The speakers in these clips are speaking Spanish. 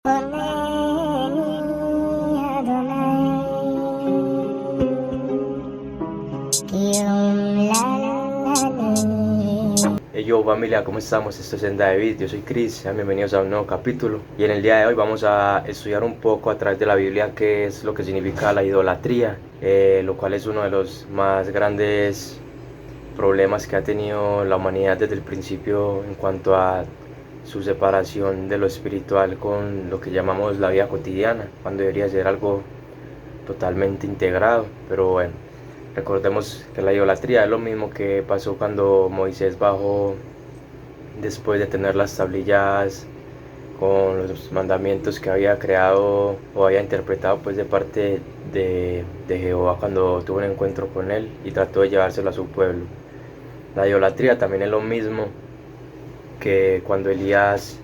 Hey yo familia, ¿cómo estamos? Esto es Senda de Vid, yo soy Chris, sean bienvenidos a un nuevo capítulo. Y en el día de hoy vamos a estudiar un poco a través de la Biblia qué es lo que significa la idolatría, lo cual es uno de los más grandes problemas que ha tenido la humanidad desde el principio en cuanto a su separación de lo espiritual con lo que llamamos la vida cotidiana, cuando debería ser algo totalmente integrado. Pero bueno, recordemos que la idolatría es lo mismo que pasó cuando Moisés bajó después de tener las tablillas con los mandamientos que había creado o había interpretado pues de parte de Jehová cuando tuvo un encuentro con él y trató de llevárselo a su pueblo. La idolatría también es lo mismo que cuando Elías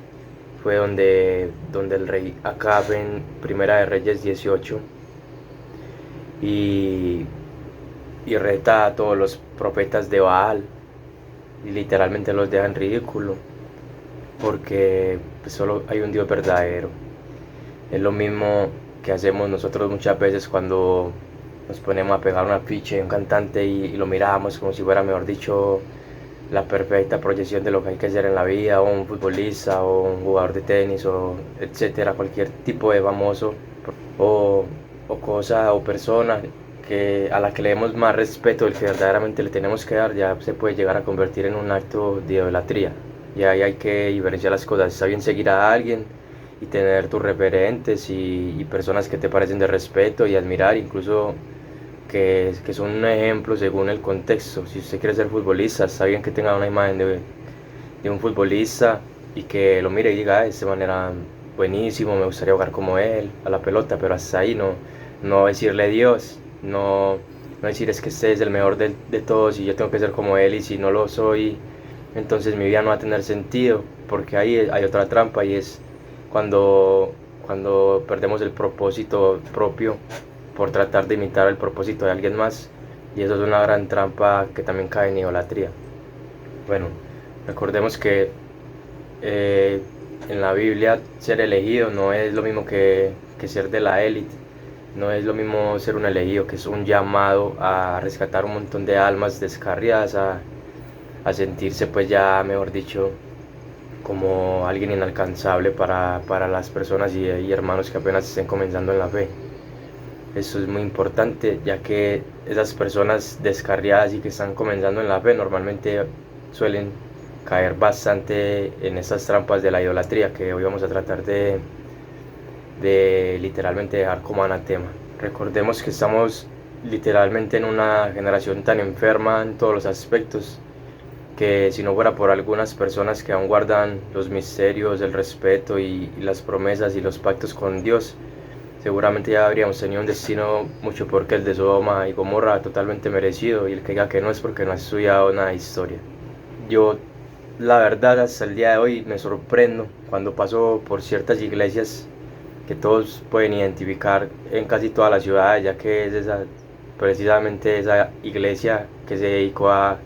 fue donde el rey Acab en Primera de Reyes 18 y reta a todos los profetas de Baal y literalmente los deja en ridículo porque pues, solo hay un Dios verdadero. Es lo mismo que hacemos nosotros muchas veces cuando nos ponemos a pegar un afiche de un cantante y lo miramos como si fuera, mejor dicho, la perfecta proyección de lo que hay que hacer en la vida, o un futbolista, o un jugador de tenis, o etcétera, cualquier tipo de famoso, o, o cosa o persona a la que le demos más respeto del que verdaderamente le tenemos que dar, ya se puede llegar a convertir en un acto de idolatría. Y ahí hay que diferenciar las cosas. Está bien seguir a alguien y tener tus referentes y personas que te parecen de respeto y admirar, incluso que son un ejemplo según el contexto. Si usted quiere ser futbolista, está bien que tenga una imagen de un futbolista y que lo mire y diga, de esta manera buenísimo, me gustaría jugar como él a la pelota, pero hasta ahí no decirle Dios, no decir es que este es el mejor de todos y yo tengo que ser como él, y si no lo soy, entonces mi vida no va a tener sentido, porque ahí hay otra trampa, y es cuando perdemos el propósito propio por tratar de imitar el propósito de alguien más, y eso es una gran trampa que también cae en idolatría. Bueno, recordemos que en la Biblia ser elegido no es lo mismo que ser de la élite. No es lo mismo ser un elegido, que es un llamado a rescatar un montón de almas descarriadas, a sentirse pues ya, mejor dicho, como alguien inalcanzable para las personas y hermanos que apenas estén comenzando en la fe. Eso es muy importante, ya que esas personas descarriadas y que están comenzando en la fe normalmente suelen caer bastante en esas trampas de la idolatría, que hoy vamos a tratar de literalmente dejar como anatema. Recordemos que estamos literalmente en una generación tan enferma en todos los aspectos, que si no fuera por algunas personas que aún guardan los misterios, el respeto y las promesas y los pactos con Dios, seguramente ya habríamos tenido un destino mucho peor que el de Sodoma y Gomorra, totalmente merecido, y el que diga que no es porque no ha estudiado nada de historia. Yo, la verdad, hasta el día de hoy me sorprendo cuando paso por ciertas iglesias que todos pueden identificar en casi todas las ciudades, ya que es precisamente esa iglesia que se dedicó a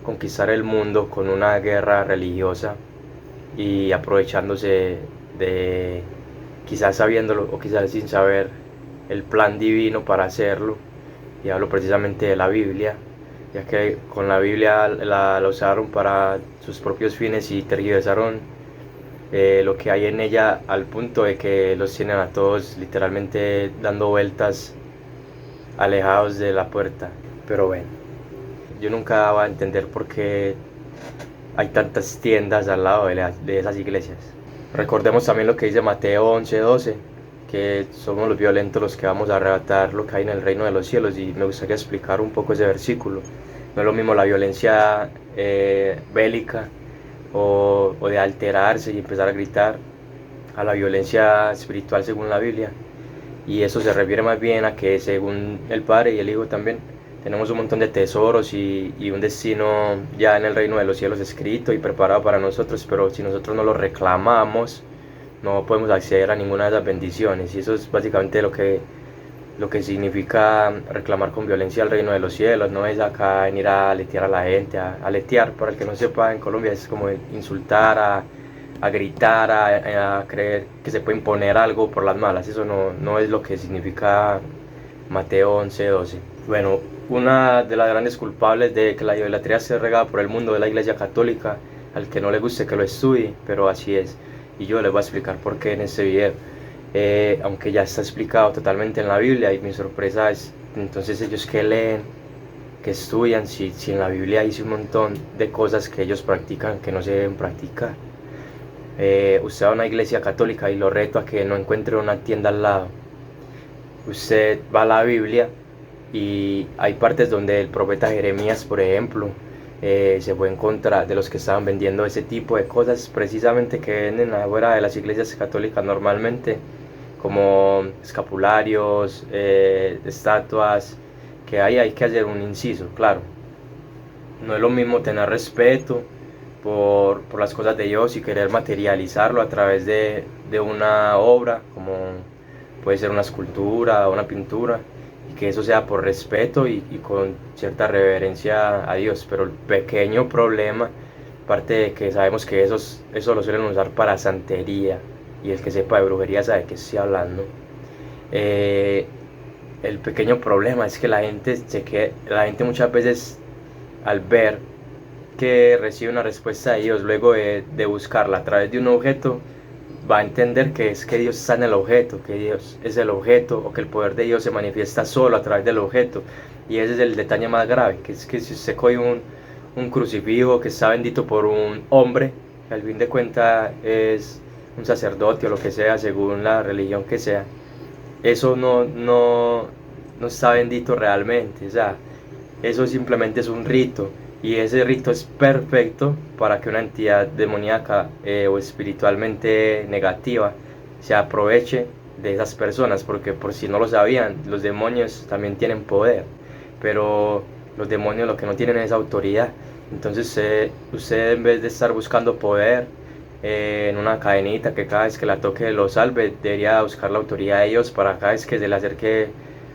conquistar el mundo con una guerra religiosa y aprovechándose de, quizás sabiéndolo o quizás sin saber, el plan divino para hacerlo. Y hablo precisamente de la Biblia, ya que con la Biblia la usaron para sus propios fines y tergiversaron lo que hay en ella, al punto de que los tienen a todos literalmente dando vueltas, alejados de la puerta. Pero bueno, yo nunca daba a entender por qué hay tantas tiendas al lado de esas iglesias. Recordemos también lo que dice Mateo 11:12, que somos los violentos los que vamos a arrebatar lo que hay en el reino de los cielos, y me gustaría explicar un poco ese versículo. No es lo mismo la violencia bélica o de alterarse y empezar a gritar, a la violencia espiritual según la Biblia. Y eso se refiere más bien a que según el Padre y el Hijo también tenemos un montón de tesoros y un destino ya en el reino de los cielos escrito y preparado para nosotros, pero si nosotros no lo reclamamos, no podemos acceder a ninguna de esas bendiciones. Y eso es básicamente lo que significa reclamar con violencia el reino de los cielos. No es acá en ir a aletear a la gente, a aletear, para el que no sepa, en Colombia es como insultar a gritar, a creer que se puede imponer algo por las malas. Eso no es lo que significa Mateo 11:12. Bueno, una de las grandes culpables de que la idolatría se regada por el mundo es la Iglesia Católica. Al que no le guste que lo estudie, pero así es. Y yo les voy a explicar por qué en este video. Aunque ya está explicado totalmente en la Biblia, y mi sorpresa es, entonces ellos que leen, que estudian, si en la Biblia dice un montón de cosas que ellos practican que no se deben practicar. Usted va a una iglesia católica y lo reto a que no encuentre una tienda al lado. Usted va a la Biblia y hay partes donde el profeta Jeremías, por ejemplo, se fue en contra de los que estaban vendiendo ese tipo de cosas precisamente que venden afuera de las iglesias católicas normalmente, como escapularios, estatuas, que ahí hay que hacer un inciso, claro. No es lo mismo tener respeto por las cosas de Dios y querer materializarlo a través de una obra, como puede ser una escultura o una pintura, y que eso sea por respeto y con cierta reverencia a Dios. Pero el pequeño problema, aparte de que sabemos que eso lo suelen usar para santería, y el que sepa de brujería sabe de qué estoy hablando, el pequeño problema es que la gente muchas veces, al ver que recibe una respuesta de Dios luego de buscarla a través de un objeto, va a entender que es que Dios está en el objeto, que Dios es el objeto, o que el poder de Dios se manifiesta solo a través del objeto. Y ese es el detalle más grave, que es que si usted coge un crucifijo que está bendito por un hombre, que al fin de cuentas es un sacerdote o lo que sea, según la religión que sea, eso no está bendito realmente. O sea, eso simplemente es un rito, y ese rito es perfecto para que una entidad demoníaca o espiritualmente negativa se aproveche de esas personas, porque por si no lo sabían, los demonios también tienen poder, pero los demonios lo que no tienen es autoridad. Entonces usted en vez de estar buscando poder en una cadenita que cada vez que la toque lo salve, debería buscar la autoridad de Dios para cada vez que se le acerque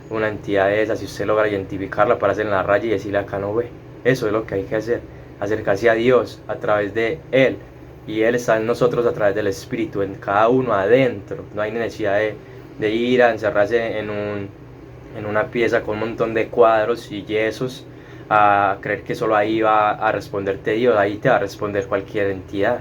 una entidad de esas, si usted logra identificarla, para hacer en la raya y decirle acá no ve. Eso es lo que hay que hacer, acercarse a Dios a través de Él, y Él está en nosotros a través del Espíritu, en cada uno adentro. No hay necesidad de ir a encerrarse en una pieza con un montón de cuadros y yesos, a creer que solo ahí va a responderte Dios. Ahí te va a responder cualquier entidad,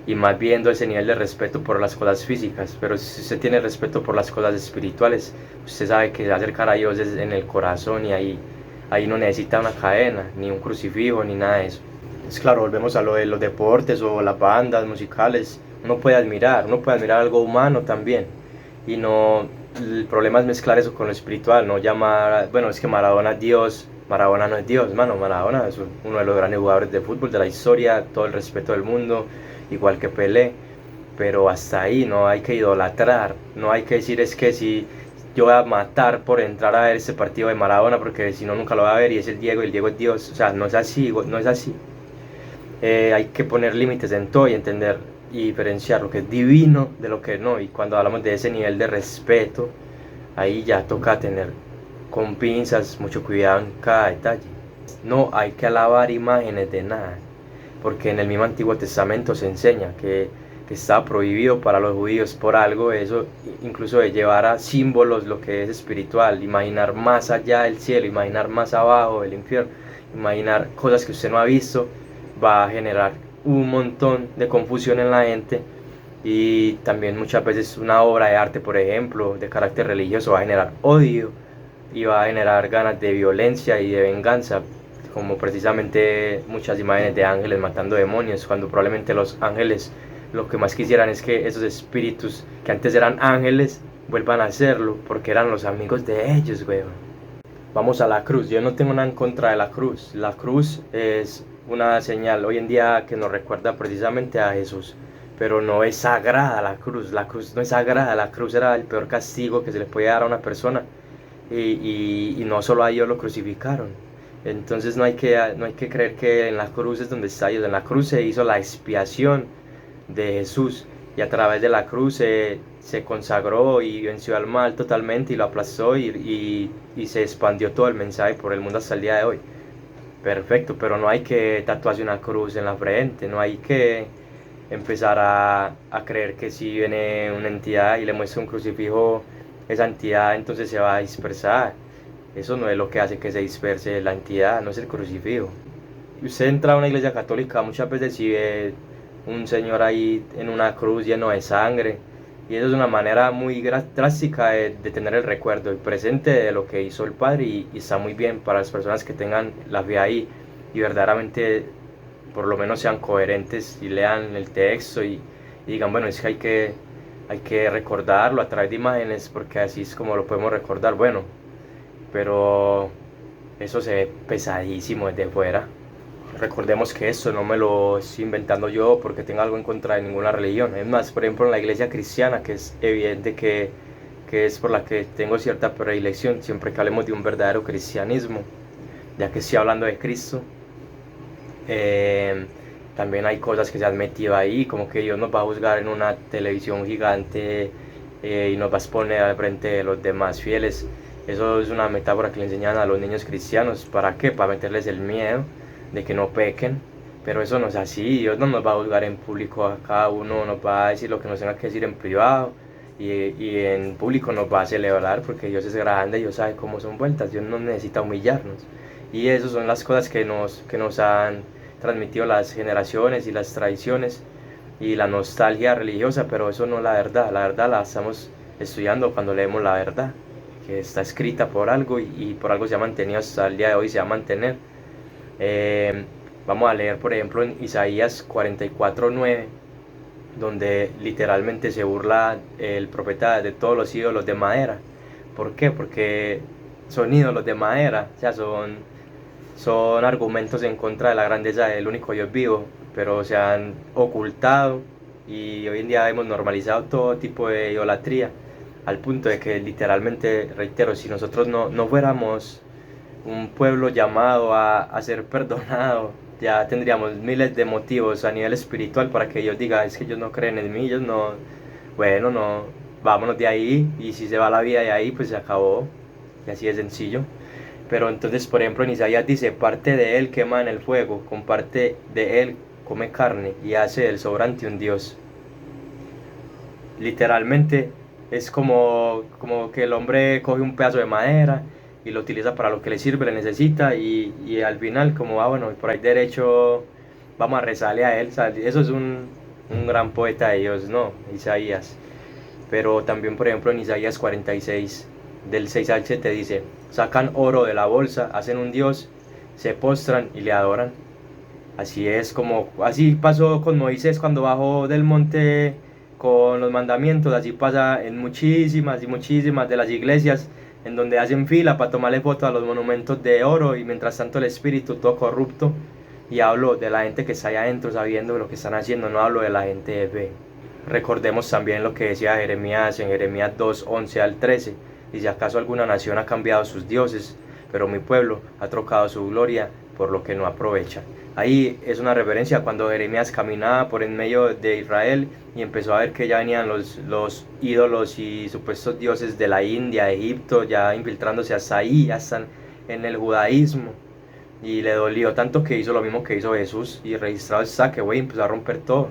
y más viendo ese nivel de respeto por las cosas físicas. Pero si usted tiene respeto por las cosas espirituales, usted sabe que acercar a Dios es en el corazón, y ahí no necesita una cadena, ni un crucifijo, ni nada de eso. Es claro, volvemos a lo de los deportes o las bandas musicales. Uno puede admirar algo humano también, y no, el problema es mezclar eso con lo espiritual, no llamar, bueno, es que Maradona es Dios. Maradona no es Dios, mano. Maradona es uno de los grandes jugadores de fútbol de la historia, todo el respeto del mundo, igual que Pelé, pero hasta ahí. No hay que idolatrar, no hay que decir es que si yo voy a matar por entrar a ver ese partido de Maradona, porque si no nunca lo va a ver, y es el Diego, y el Diego es Dios. O sea, no es así, no es así. Hay que poner límites en todo y entender y diferenciar lo que es divino de lo que no. Y cuando hablamos de ese nivel de respeto, ahí ya toca tener con pinzas mucho cuidado en cada detalle. No hay que alabar imágenes de nada, porque en el mismo Antiguo Testamento se enseña que está prohibido para los judíos por algo, eso incluso de llevar a símbolos lo que es espiritual, imaginar más allá del cielo, imaginar más abajo del infierno, imaginar cosas que usted no ha visto, va a generar un montón de confusión en la gente. Y también muchas veces una obra de arte, por ejemplo, de carácter religioso, va a generar odio y va a generar ganas de violencia y de venganza, como precisamente muchas imágenes de ángeles matando demonios, cuando probablemente los ángeles lo que más quisieran es que esos espíritus que antes eran ángeles vuelvan a serlo, porque eran los amigos de ellos, weón. Vamos a la cruz. Yo no tengo nada en contra de la cruz. La cruz es una señal hoy en día que nos recuerda precisamente a Jesús, pero no es sagrada la cruz. La cruz no es sagrada. La cruz era el peor castigo que se le podía dar a una persona, y no solo a ellos lo crucificaron. Entonces no hay que creer que en la cruz es donde está Dios. En la cruz se hizo la expiación de Jesús, y a través de la cruz se consagró y venció al mal totalmente y lo aplastó, y se expandió todo el mensaje por el mundo hasta el día de hoy. Perfecto, pero no hay que tatuarse una cruz en la frente, no hay que empezar a creer que si viene una entidad y le muestra un crucifijo, esa entidad entonces se va a dispersar. Eso no es lo que hace que se disperse la entidad, no es el crucifijo. Usted entra a una iglesia católica muchas veces y ve un señor ahí en una cruz lleno de sangre, y eso es una manera muy drástica de tener el recuerdo, el presente de lo que hizo el Padre, y está muy bien para las personas que tengan la fe ahí y verdaderamente por lo menos sean coherentes y lean el texto y digan, bueno, es que hay que recordarlo a través de imágenes porque así es como lo podemos recordar. Bueno, pero eso se ve pesadísimo desde fuera. Recordemos que esto no me lo estoy inventando yo porque tenga algo en contra de ninguna religión. Es más, por ejemplo, en la iglesia cristiana, que es evidente que es por la que tengo cierta predilección, siempre que hablemos de un verdadero cristianismo, ya que estoy hablando de Cristo, también hay cosas que se han metido ahí, como que Dios nos va a juzgar en una televisión gigante y nos va a exponer al frente de los demás fieles. Eso es una metáfora que le enseñan a los niños cristianos. ¿Para qué? Para meterles el miedo de que no pequen. Pero eso no es así. Dios no nos va a juzgar en público, a cada uno nos va a decir lo que nos tenga que decir en privado, y en público nos va a celebrar porque Dios es grande, Dios sabe cómo son vueltas, Dios no necesita humillarnos. Y esas son las cosas que nos han transmitido las generaciones y las tradiciones y la nostalgia religiosa, pero eso no es la verdad la estamos estudiando cuando leemos la verdad, que está escrita por algo y por algo se ha mantenido hasta el día de hoy, se va a mantener. Vamos a leer por ejemplo en Isaías 44:9, donde literalmente se burla el profeta de todos los ídolos de madera. ¿Por qué? Porque son ídolos de madera, o sea, son argumentos en contra de la grandeza del único Dios vivo, pero se han ocultado y hoy en día hemos normalizado todo tipo de idolatría, al punto de que literalmente, reitero, si nosotros no fuéramos un pueblo llamado a ser perdonado, ya tendríamos miles de motivos a nivel espiritual para que Dios diga, es que ellos no creen en mí, ellos no, bueno, no, vámonos de ahí, y si se va la vida de ahí, pues se acabó, y así de sencillo. Pero entonces, por ejemplo, en Isaías dice, parte de él quema en el fuego, con parte de él come carne, y hace del sobrante un dios. Literalmente es como que el hombre coge un pedazo de madera y lo utiliza para lo que le sirve, le necesita, y al final como, bueno, por ahí derecho vamos a rezarle a él. O sea, eso es un gran poeta de Dios, ¿no? Isaías. Pero también, por ejemplo, en Isaías 46, del 6 al 7 dice, sacan oro de la bolsa, hacen un dios, se postran y le adoran. Así pasó con Moisés cuando bajó del monte con los mandamientos, así pasa en muchísimas y muchísimas de las iglesias, en donde hacen fila para tomarle foto a los monumentos de oro, y mientras tanto el espíritu todo corrupto. Y hablo de la gente que está ahí adentro sabiendo lo que están haciendo, no hablo de la gente de fe. Recordemos también lo que decía Jeremías en Jeremías 2:11 al 13. Dice, ¿acaso alguna nación ha cambiado sus dioses? Pero mi pueblo ha trocado su gloria por lo que no aprovecha. Ahí es una referencia cuando Jeremías caminaba por en medio de Israel y empezó a ver que ya venían los ídolos y supuestos dioses de la India, de Egipto, ya infiltrándose hasta ahí, hasta en el judaísmo. Y le dolió tanto que hizo lo mismo que hizo Jesús, y registrado está que empezó a romper todo.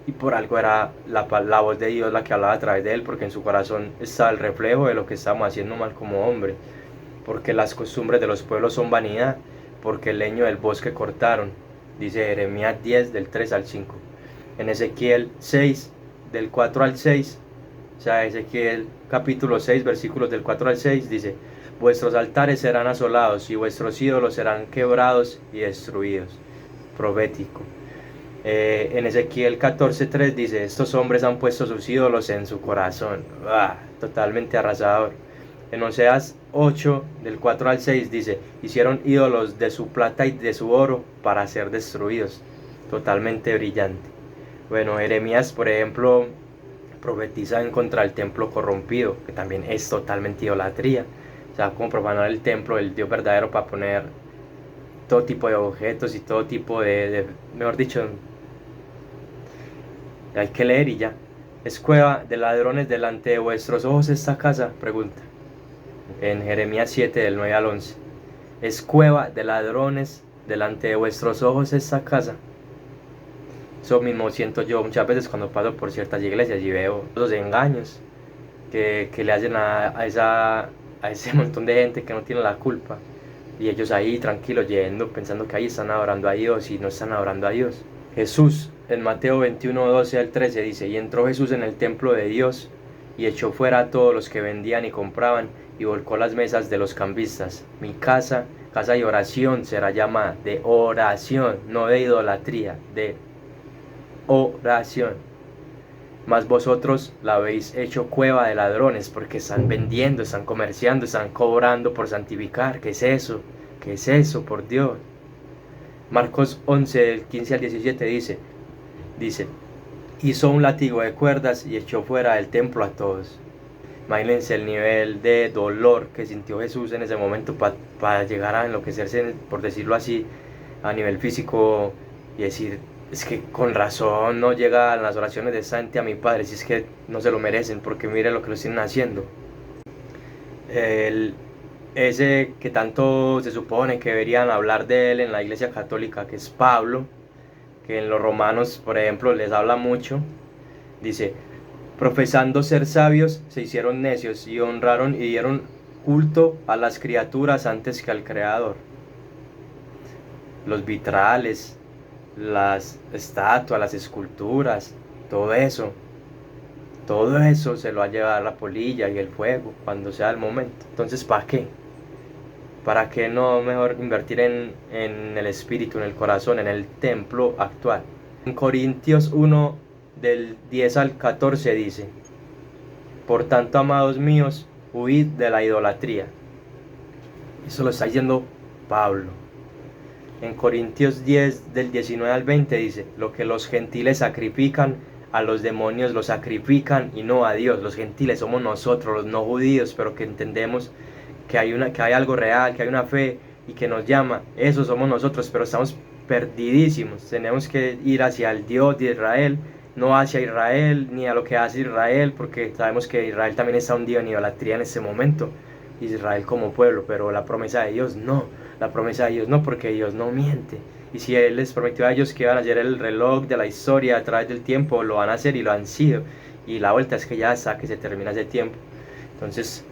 Y por algo era la voz de Dios la que hablaba a través de él, porque en su corazón está el reflejo de lo que estamos haciendo mal como hombre. Porque las costumbres de los pueblos son vanidad, porque el leño del bosque cortaron, dice Jeremías 10 del 3 al 5. En Ezequiel 6 del 4 al 6, o sea, Ezequiel capítulo 6 versículos del 4 al 6 dice, vuestros altares serán asolados y vuestros ídolos serán quebrados y destruidos. Profético. En Ezequiel 14:3 dice, estos hombres han puesto sus ídolos en su corazón. Totalmente arrasador. En Oseas 8 del 4 al 6 dice, hicieron ídolos de su plata y de su oro para ser destruidos. Totalmente brillante. Bueno, Jeremías, por ejemplo, profetiza en contra del templo corrompido, que también es totalmente idolatría. O sea, como profanar el templo del Dios verdadero para poner todo tipo de objetos y todo tipo mejor dicho, hay que leer y ya. ¿Es cueva de ladrones delante de vuestros ojos esta casa? Pregunta. En Jeremías 7 del 9 al 11. ¿Es cueva de ladrones delante de vuestros ojos esta casa? Eso mismo siento yo muchas veces cuando paso por ciertas iglesias y veo los engaños que le hacen a ese montón de gente que no tiene la culpa. Y ellos ahí tranquilos yendo, pensando que ahí están adorando a Dios y no están adorando a Dios. Jesús en Mateo 21, 12 al 13 dice: y entró Jesús en el templo de Dios y echó fuera a todos los que vendían y compraban y volcó las mesas de los cambistas. Mi casa, casa de oración será llamada, de oración, no de idolatría, de oración. Mas vosotros la habéis hecho cueva de ladrones, porque están vendiendo, están comerciando, están cobrando por santificar. ¿Qué es eso? ¿Qué es eso, por Dios? Marcos 11, del 15 al 17 dice, hizo un látigo de cuerdas y echó fuera del templo a todos. Imagínense el nivel de dolor que sintió Jesús en ese momento para llegar a enloquecerse, por decirlo así, a nivel físico, y decir: es que con razón no llegan las oraciones de Santi a mi Padre, si es que no se lo merecen, porque mire lo que lo están haciendo. Ese que tanto se supone que deberían hablar de él en la Iglesia Católica, que es Pablo, que en los Romanos, por ejemplo, les habla mucho, dice: profesando ser sabios, se hicieron necios y honraron y dieron culto a las criaturas antes que al Creador. Los vitrales, las estatuas, las esculturas, todo eso se lo va a llevar la polilla y el fuego cuando sea el momento. Entonces, ¿para qué? ¿Para qué no mejor invertir en el espíritu, en el corazón, en el templo actual? En Corintios 1, del 10 al 14 dice: por tanto, amados míos, huid de la idolatría. Eso lo está diciendo Pablo. En Corintios 10, del 19 al 20 dice: lo que los gentiles sacrifican, a los demonios los sacrifican y no a Dios. Los gentiles somos nosotros, los no judíos, pero que entendemos que hay algo real, que hay una fe y que nos llama. Eso somos nosotros, pero estamos perdidísimos. Tenemos que ir hacia el Dios de Israel, no hacia Israel ni a lo que hace Israel, porque sabemos que Israel también está hundido en idolatría en este momento, Israel como pueblo, pero la promesa de Dios no. La promesa de Dios no, porque Dios no miente. Y si Él les prometió a ellos que iban a hacer el reloj de la historia a través del tiempo, lo van a hacer y lo han sido. Y la vuelta es que ya hasta que se termina ese tiempo. Entonces,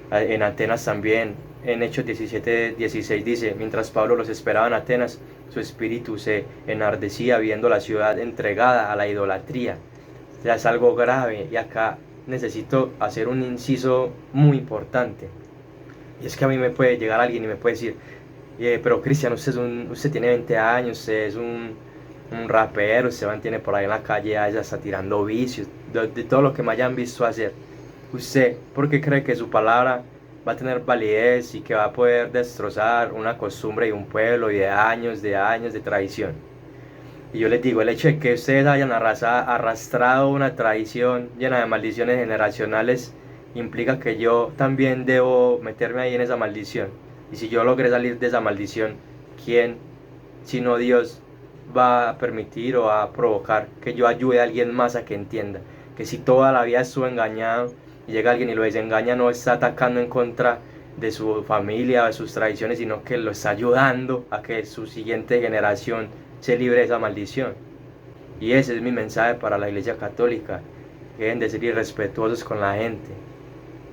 en Atenas también, en Hechos 17, 16 dice: mientras Pablo los esperaba en Atenas, su espíritu se enardecía viendo la ciudad entregada a la idolatría. Ya es algo grave, y acá necesito hacer un inciso muy importante. Y es que a mí me puede llegar alguien y me puede decir: pero Cristian, usted tiene 20 años, usted es un rapero, usted mantiene por ahí en la calle, ya está tirando vicios, de todo lo que me hayan visto hacer. ¿Usted por qué cree que su palabra va a tener validez y que va a poder destrozar una costumbre y un pueblo y de años de tradición? Y yo les digo, el hecho de que ustedes hayan arrastrado una tradición llena de maldiciones generacionales implica que yo también debo meterme ahí en esa maldición. Y si yo logré salir de esa maldición, ¿quién, sino Dios, va a permitir o a provocar que yo ayude a alguien más a que entienda que si toda la vida estuvo engañado y llega alguien y lo desengaña, no está atacando en contra de su familia o de sus tradiciones, sino que lo está ayudando a que su siguiente generación se libre de esa maldición? Y ese es mi mensaje para la Iglesia Católica: que deben de ser irrespetuosos con la gente.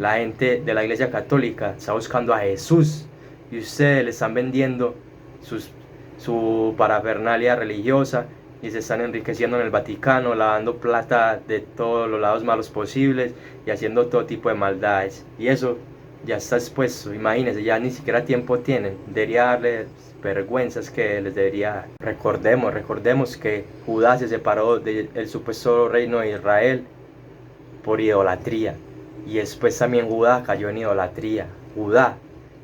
La gente de la Iglesia Católica está buscando a Jesús y ustedes le están vendiendo su parafernalia religiosa y se están enriqueciendo en el Vaticano, lavando plata de todos los lados malos posibles y haciendo todo tipo de maldades. Y eso ya está expuesto. Imagínense, ya ni siquiera tiempo tienen. Debería darles vergüenzas que les debería dar. Recordemos que Judá se separó del supuesto reino de Israel por idolatría. Y después también Judá cayó en idolatría. Judá,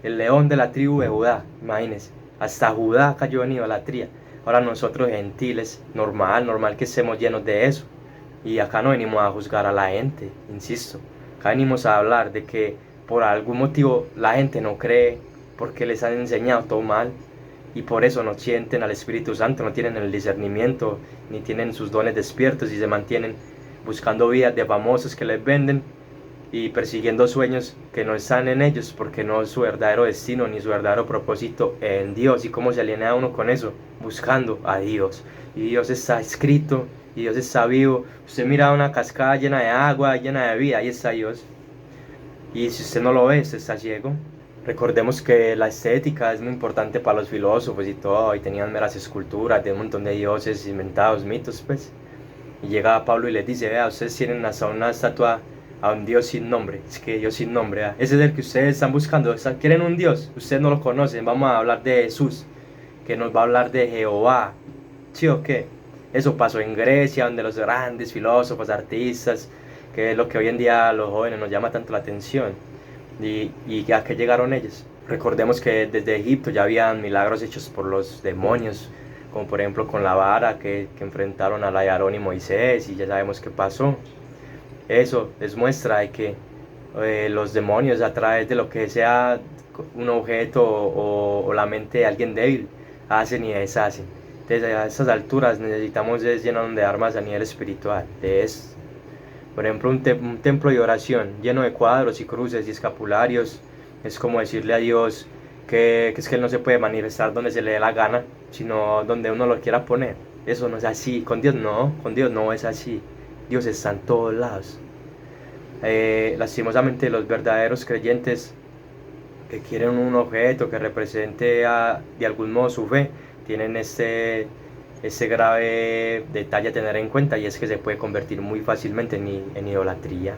el león de la tribu de Judá, imagínense, hasta Judá cayó en idolatría. Ahora nosotros gentiles, normal que estemos llenos de eso. Y acá no venimos a juzgar a la gente, insisto. Acá venimos a hablar de que por algún motivo la gente no cree, porque les han enseñado todo mal. Y por eso no sienten al Espíritu Santo, no tienen el discernimiento, ni tienen sus dones despiertos y se mantienen buscando vidas de famosos que les venden y persiguiendo sueños que no están en ellos, porque no es su verdadero destino ni su verdadero propósito en Dios. ¿Y cómo se alinea uno con eso? Buscando a Dios. Y Dios está escrito, y Dios está vivo. Usted mira una cascada llena de agua, llena de vida, ahí está Dios. Y si usted no lo ve, usted está ciego. Recordemos que la estética es muy importante para los filósofos y todo, y tenían meras esculturas de un montón de dioses inventados, mitos, pues. Y llega Pablo y les dice, vea, ustedes tienen hasta una estatua a un Dios sin nombre, es que Dios sin nombre, ¿verdad? Ese es el que ustedes están buscando, quieren un Dios, ustedes no lo conocen, vamos a hablar de Jesús, que nos va a hablar de Jehová, ¿sí o qué? Eso pasó en Grecia, donde los grandes filósofos, artistas, que es lo que hoy en día a los jóvenes nos llama tanto la atención. ¿Y a qué llegaron ellos? Recordemos que desde Egipto ya habían milagros hechos por los demonios, como por ejemplo con la vara que enfrentaron a Aarón y Moisés, y ya sabemos qué pasó. Eso es muestra de que los demonios, a través de lo que sea un objeto o la mente de alguien débil, hacen y deshacen. Entonces a estas alturas necesitamos llenar de armas a nivel espiritual. Por ejemplo, un templo de oración lleno de cuadros y cruces y escapularios es como decirle a Dios que es que Él no se puede manifestar donde se le dé la gana, sino donde uno lo quiera poner. Eso no es así. Con Dios no es así. Dios está en todos lados. Lastimosamente los verdaderos creyentes que quieren un objeto que represente de algún modo su fe, tienen ese grave detalle a tener en cuenta, y es que se puede convertir muy fácilmente en idolatría.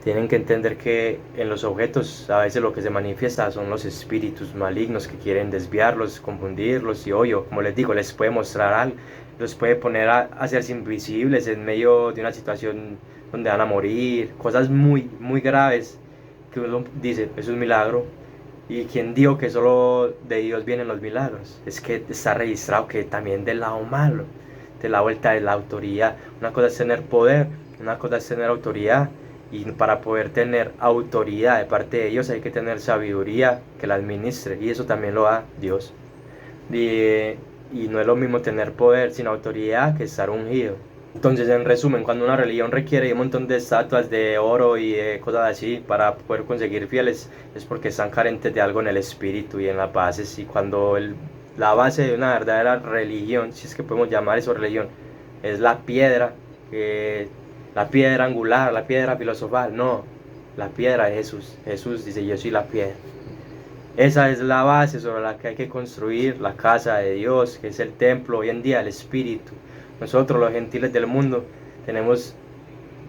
Tienen que entender que en los objetos a veces lo que se manifiesta son los espíritus malignos que quieren desviarlos, confundirlos, y obvio, como les digo, les puede mostrar algo, los puede poner a hacerse invisibles en medio de una situación donde van a morir, cosas muy, muy graves que uno dice, es un milagro. ¿Y quién dijo que solo de Dios vienen los milagros? Es que está registrado que también del lado malo, de la vuelta de la autoridad. Una cosa es tener poder, una cosa es tener autoridad. Y para poder tener autoridad de parte de Dios hay que tener sabiduría que la administre. Y eso también lo da Dios. Y no es lo mismo tener poder sin autoridad que estar ungido. Entonces, en resumen, cuando una religión requiere un montón de estatuas de oro y de cosas así para poder conseguir fieles, es porque están carentes de algo en el espíritu y en las bases. Y cuando la base de una verdadera religión, si es que podemos llamar eso religión, es la piedra angular, la piedra filosofal, no, la piedra de Jesús. Jesús dice, yo soy la piedra. Esa es la base sobre la que hay que construir la casa de Dios, que es el templo hoy en día, el espíritu. Nosotros, los gentiles del mundo, tenemos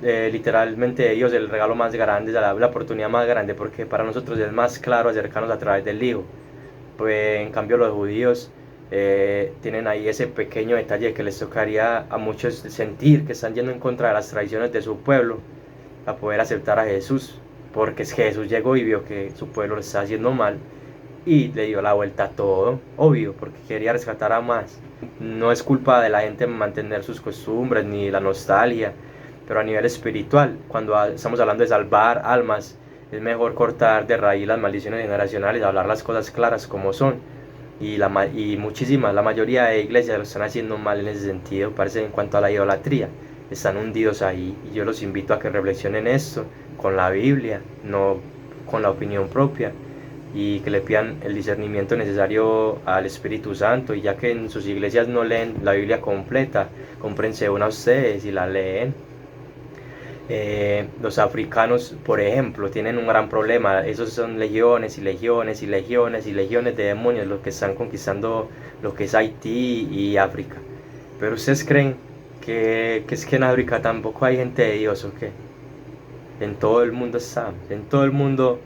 literalmente de Dios el regalo más grande, la oportunidad más grande, porque para nosotros es más claro acercarnos a través del Hijo. Pues en cambio los judíos tienen ahí ese pequeño detalle que les tocaría a muchos sentir que están yendo en contra de las tradiciones de su pueblo a poder aceptar a Jesús, porque es que Jesús llegó y vio que su pueblo lo está haciendo mal y le dio la vuelta a todo, obvio, porque quería rescatar a más. No es culpa de la gente mantener sus costumbres ni la nostalgia, pero a nivel espiritual, cuando estamos hablando de salvar almas, es mejor cortar de raíz las maldiciones generacionales, hablar las cosas claras como son. Y la mayoría de iglesias lo están haciendo mal en ese sentido, parece en cuanto a la idolatría, están hundidos ahí, y yo los invito a que reflexionen esto con la Biblia, no con la opinión propia, y que le pidan el discernimiento necesario al Espíritu Santo. Y ya que en sus iglesias no leen la Biblia completa, cómprense una ustedes y la leen. Los africanos, por ejemplo, tienen un gran problema. Esos son legiones y legiones y legiones y legiones de demonios los que están conquistando lo que es Haití y África. Pero ustedes creen que es que en África tampoco hay gente de Dios, ¿o qué? En todo el mundo está, en todo el mundo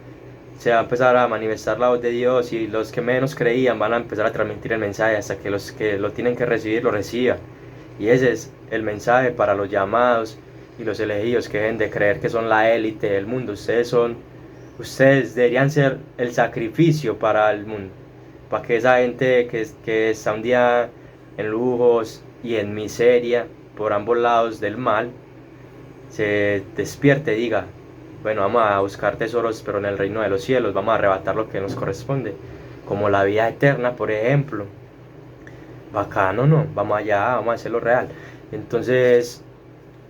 se va a empezar a manifestar la voz de Dios, y los que menos creían van a empezar a transmitir el mensaje hasta que los que lo tienen que recibir lo reciban. Y ese es el mensaje para los llamados y los elegidos, que deben de creer que son la élite del mundo. Ustedes deberían ser el sacrificio para el mundo, para que esa gente que está un día en lujos y en miseria por ambos lados del mal se despierte y diga, bueno, vamos a buscar tesoros, pero en el reino de los cielos, vamos a arrebatar lo que nos corresponde, como la vida eterna, por ejemplo. Bacano, ¿no? Vamos allá, vamos a hacerlo real. Entonces,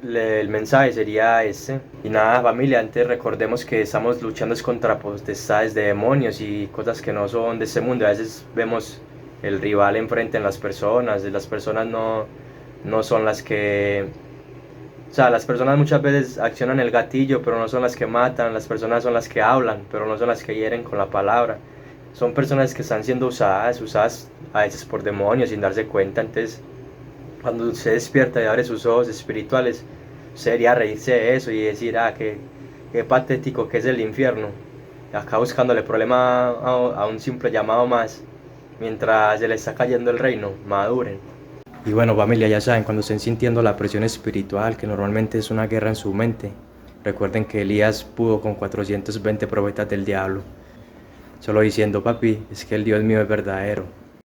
el mensaje sería ese. Y nada, familia, antes recordemos que estamos luchando contra potestades de demonios y cosas que no son de este mundo. A veces vemos el rival enfrente en las personas no son las que... O sea, las personas muchas veces accionan el gatillo, pero no son las que matan, las personas son las que hablan, pero no son las que hieren con la palabra. Son personas que están siendo usadas a veces por demonios sin darse cuenta. Entonces, cuando usted despierta y abre sus ojos espirituales, sería reírse de eso y decir, qué patético que es el infierno. Acá buscándole problema a un simple llamado más, mientras se le está cayendo el reino, maduren. Y bueno, familia, ya saben, cuando estén sintiendo la presión espiritual, que normalmente es una guerra en su mente, recuerden que Elías pudo con 420 profetas del diablo, solo diciendo, papi, es que el Dios mío es verdadero.